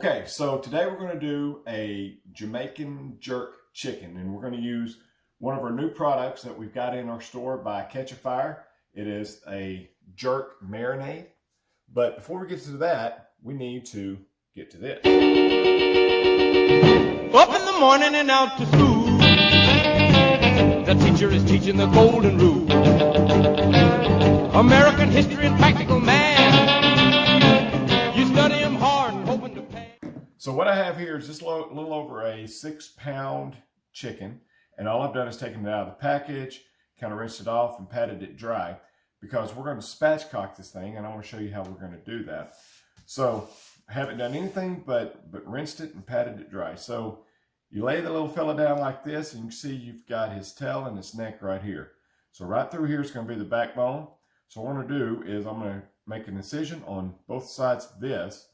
Okay, so today we're going to do a Jamaican jerk chicken, and we're going to use one of our new products that we've got in our store by Catch a Fire. It is a jerk marinade. But before we get to that, we need to get to this. Up in the morning and out to school. The teacher is teaching the golden rule. American history and practical math. You study them hard and hoping to pass. So what I have here is just a little over a 6-pound chicken. And all I've done is taken it out of the package, kind of rinsed it off and patted it dry, because we're going to spatchcock this thing, and I want to show you how we're going to do that. So I haven't done anything but rinsed it and patted it dry. So you lay the little fella down like this, and you can see you've got his tail and his neck right here. So right through here is going to be the backbone. So what I'm going to do is I'm going to make an incision on both sides of this,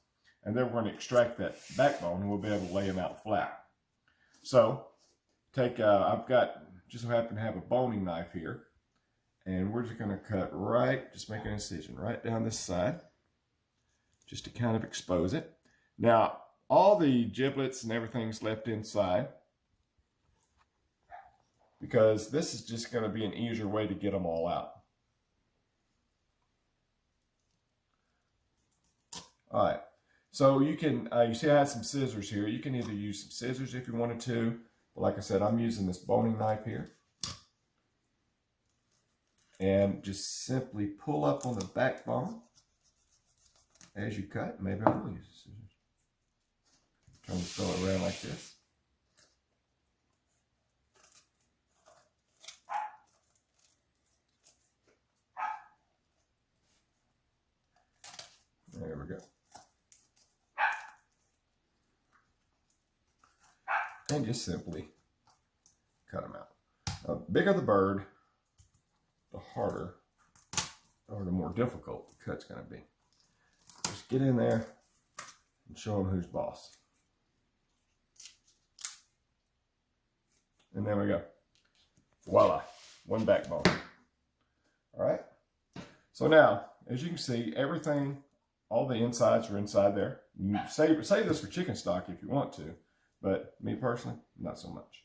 and then we're going to extract that backbone, and we'll be able to lay him out flat. So I've got, just so happen to have a boning knife here, and we're just going to cut right, just make an incision right down this side, just to kind of expose it. Now, all the giblets and everything's left inside, because this is just going to be an easier way to get them all out. All right, so you can, you see I have some scissors here. You can either use some scissors if you wanted to, but like I said, I'm using this boning knife here. And just simply pull up on the backbone as you cut. Maybe I will use the scissors. Trying to throw it around like this. There we go. And just simply cut them out. The bigger the bird, the harder or the more difficult the cut's going to be. Just get in there and show them who's boss. And there we go. Voila, one backbone. All right. So now, as you can see, everything, all the insides are inside there. You can save this for chicken stock if you want to, but me personally, not so much.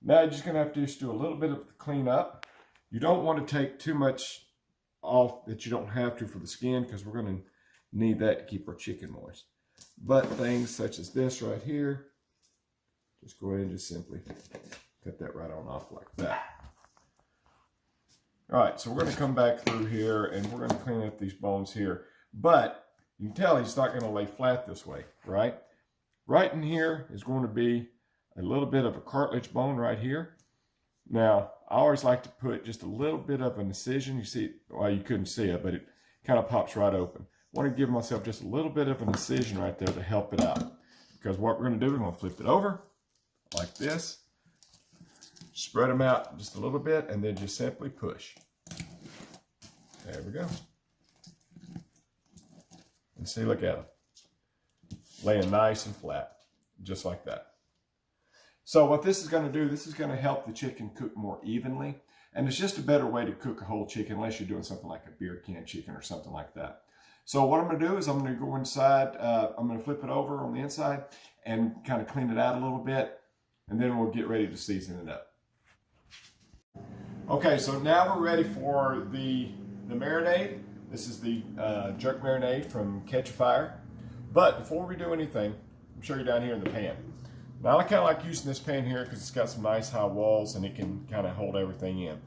Now you're just going to have to just do a little bit of the cleanup. You don't want to take too much off that you don't have to for the skin, because we're going to need that to keep our chicken moist. But things such as this right here, just go ahead and just simply cut that right on off like that. All right, so we're going to come back through here and we're going to clean up these bones here. But you can tell he's not going to lay flat this way, right? Right in here is going to be a little bit of a cartilage bone right here. Now, I always like to put just a little bit of an incision. You see, well, you couldn't see it, but it kind of pops right open. I want to give myself just a little bit of an incision right there to help it out. Because what we're going to do, we're going to flip it over like this. Spread them out just a little bit, and then just simply push. There we go. And see, look at them. Laying nice and flat, just like that. So what this is going to do, this is going to help the chicken cook more evenly. And it's just a better way to cook a whole chicken, unless you're doing something like a beer can chicken or something like that. So what I'm going to do is I'm going to go inside, I'm going to flip it over on the inside and kind of clean it out a little bit. And then we'll get ready to season it up. Okay, so now we're ready for the marinade. This is the jerk marinade from Catch a Fire. But before we do anything, I'm sure you're down here in the pan. Now I kind of like using this pan here because it's got some nice high walls and it can kind of hold everything in.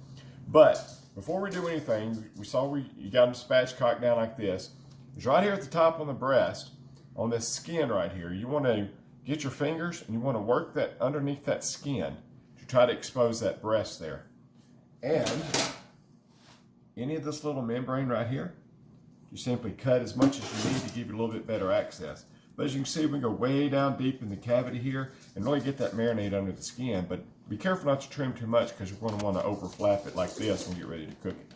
But before we do anything, you got them spatchcocked down like this. It's right here at the top on the breast, on this skin right here. You want to get your fingers and you want to work that underneath that skin to try to expose that breast there. And any of this little membrane right here, you simply cut as much as you need to give you a little bit better access. But as you can see, we can go way down deep in the cavity here and really get that marinade under the skin. But be careful not to trim too much, because you're going to want to over flap it like this when you get ready to cook it.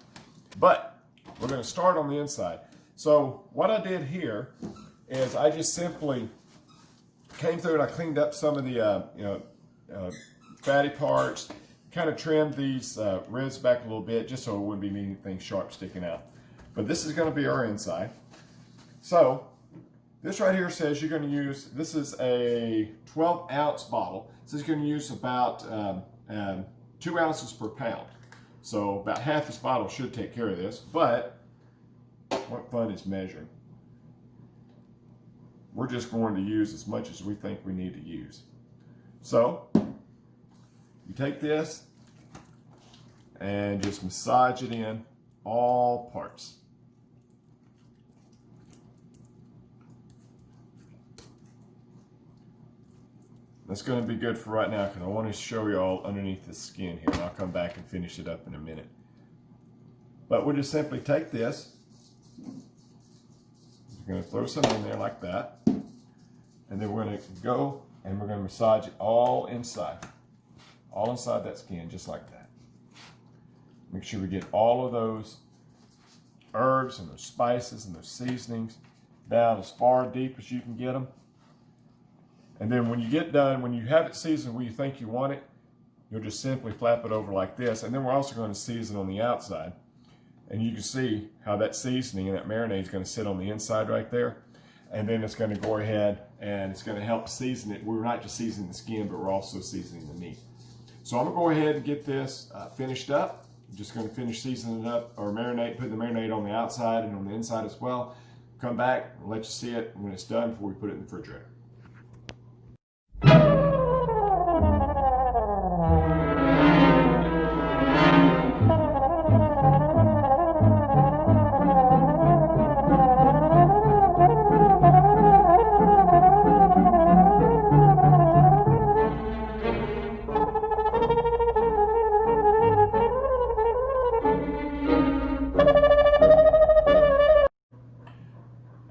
But we're going to start on the inside. So what I did here is I just simply came through and I cleaned up some of the fatty parts, kind of trimmed these ribs back a little bit just so it wouldn't be anything sharp sticking out. But this is going to be our inside. So This right here says you're going to use, this is a 12-ounce bottle. It says you're going to use about 2 ounces per pound. So about half this bottle should take care of this, but what fun is measuring? We're just going to use as much as we think we need to use. So you take this and just massage it in all parts. That's going to be good for right now because I want to show you all underneath the skin here, and I'll come back and finish it up in a minute. But we'll just simply take this. We're going to throw some in there like that, and then we're going to go and we're going to massage it all inside that skin, just like that. Make sure we get all of those herbs and those spices and those seasonings down as far deep as you can get them. And then when you get done, when you have it seasoned where you think you want it, you'll just simply flap it over like this. And then we're also going to season on the outside. And you can see how that seasoning and that marinade is going to sit on the inside right there. And then it's going to go ahead and it's going to help season it. We're not just seasoning the skin, but we're also seasoning the meat. So I'm going to go ahead and get this finished up. I'm just going to finish seasoning it up, or marinate, putting the marinade on the outside and on the inside as well. Come back and let you see it when it's done before we put it in the refrigerator.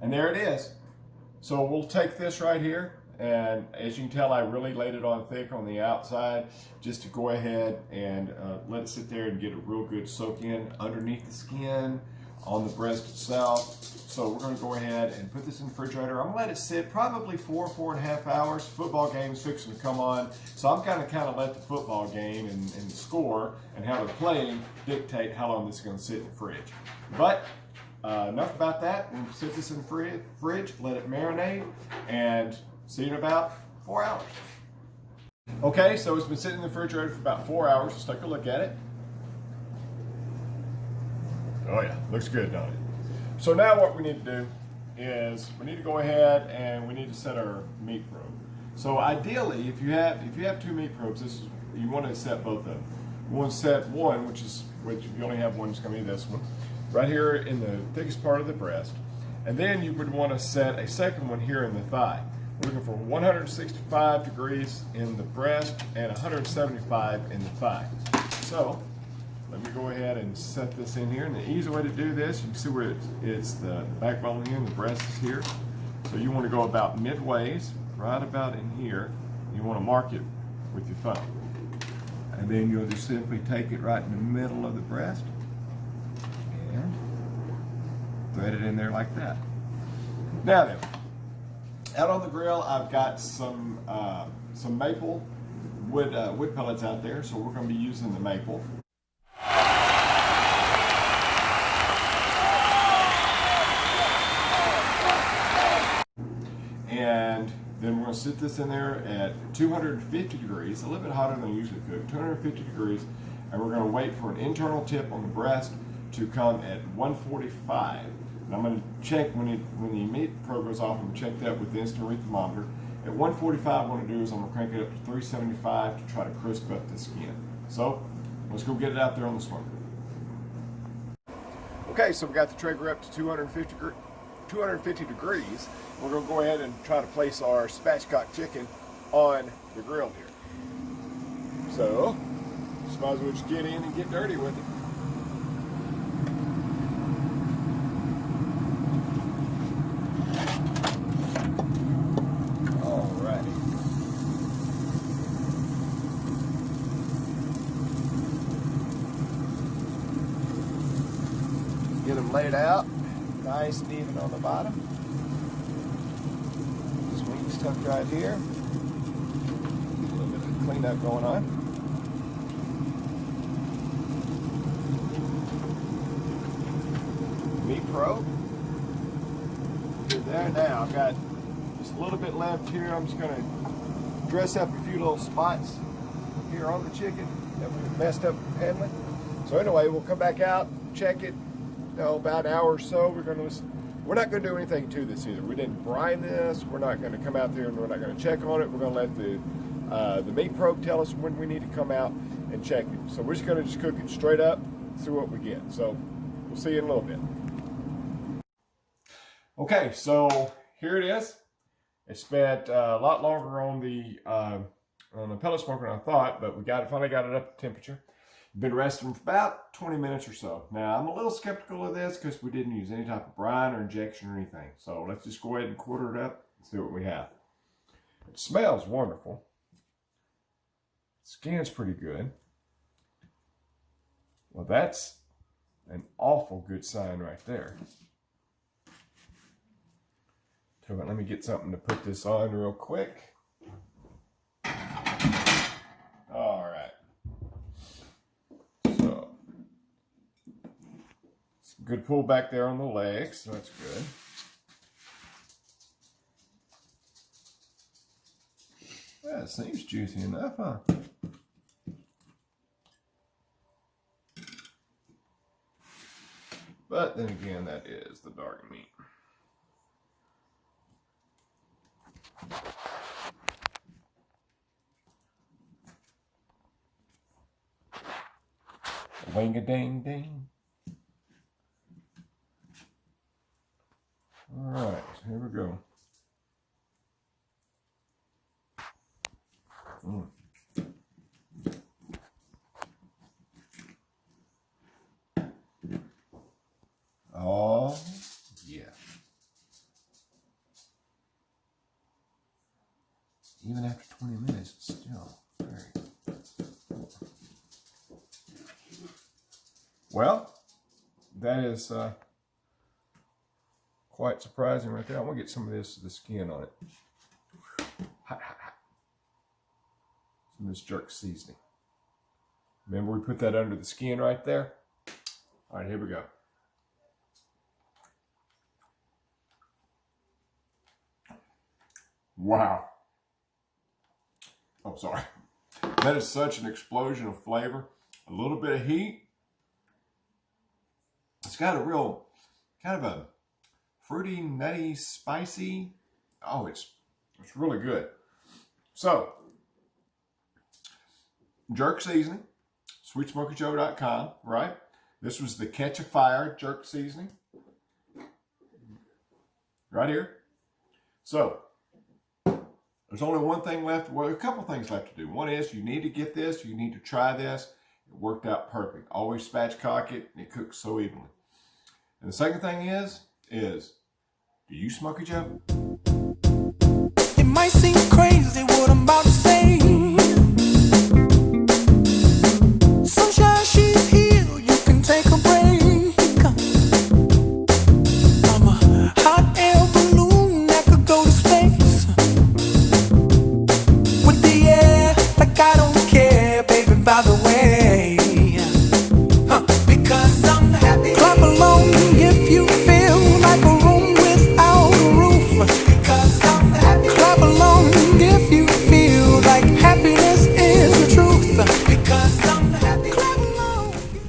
And there it is. So we'll take this right here, and as you can tell, I really laid it on thick on the outside just to go ahead and let it sit there and get a real good soak in underneath the skin, on the breast itself. So we're going to go ahead and put this in the refrigerator. I'm going to let it sit probably 4.5 hours. Football game's fixing to come on, so I'm kind of let the football game and the score and how they're playing dictate how long this is going to sit in the fridge. But enough about that. We'll sit this in the fridge, let it marinate, and see you in about 4 hours. Okay, so it's been sitting in the refrigerator for about 4 hours. Let's take a look at it. Oh yeah, looks good, don't it? So now what we need to do is we need to go ahead and we need to set our meat probe. So ideally, if you have 2 meat probes, you want to set both of them. You want to set one, which if you only have one, it's going to be this one, right here in the thickest part of the breast, and then you would want to set a second one here in the thigh. We're looking for 165 degrees in the breast and 175 in the thigh. So let me go ahead and set this in here. And the easy way to do this, you can see where it's the backbone here and the breast is here. So you want to go about midways, right about in here. You want to mark it with your thumb. And then you'll just simply take it right in the middle of the breast and thread it in there like that. Now then, out on the grill, I've got some maple wood pellets out there, so we're going to be using the maple. And then we're going to sit this in there at 250 degrees, a little bit hotter than I usually cook, 250 degrees, and we're going to wait for an internal tip on the breast to come at 145. And I'm going to check when the meat probe goes off, I'm going to check that with the instant read thermometer. At 145, what I'm going to do is I'm going to crank it up to 375 to try to crisp up the skin. So let's go get it out there on the smoker. Okay, so we got the Traeger up to 250 degrees. We're going to go ahead and try to place our spatchcocked chicken on the grill here. So, just might as well just get in and get dirty with it. Alrighty. Get them laid out, nice and even on the bottom. Tucked right here. A little bit of cleanup going on. Meat probe. temperature there now. I've got just a little bit left here. I'm just going to dress up a few little spots here on the chicken that we messed up handling. So anyway, we'll come back out, check it, about an hour or so. We're not going to do anything to this either. We didn't brine this. We're not going to come out there and we're not going to check on it. We're going to let the meat probe tell us when we need to come out and check it. So we're just going to cook it straight up, see what we get. So we'll see you in a little bit. Okay, so here it is. It spent a lot longer on the pellet smoker than I thought, but we finally got it up to temperature. Been resting for about 20 minutes or so. Now, I'm a little skeptical of this because we didn't use any type of brine or injection or anything. So let's just go ahead and quarter it up and see what we have. It smells wonderful. Skin's pretty good. Well, that's an awful good sign right there. Let me get something to put this on real quick. All right. So, some good pull back there on the legs, so that's good. Yeah, it seems juicy enough, huh? But then again, that is the dark meat. Wing-a-ding-ding. All right, here we go. Oh, yeah. Even after 20 minutes, it's still very cool. Well, that is quite surprising right there. I'm going to get some of the skin on it. Hot, hot, hot. Some of this jerk seasoning. Remember we put that under the skin right there? All right, here we go. Wow. Oh, sorry. That is such an explosion of flavor. A little bit of heat. It's got a real kind of a fruity, nutty, spicy. Oh, it's really good. So, jerk seasoning, SweetSmokieJoe.com, right? This was the Catch a Fire jerk seasoning. Right here. So, there's only one thing left. Well, a couple things left to do. One is you need to get this. You need to try this. It worked out perfect. Always spatchcock it, and it cooks so evenly. And the second thing is do you smoke it, Joe? It might seem crazy what I'm about to say.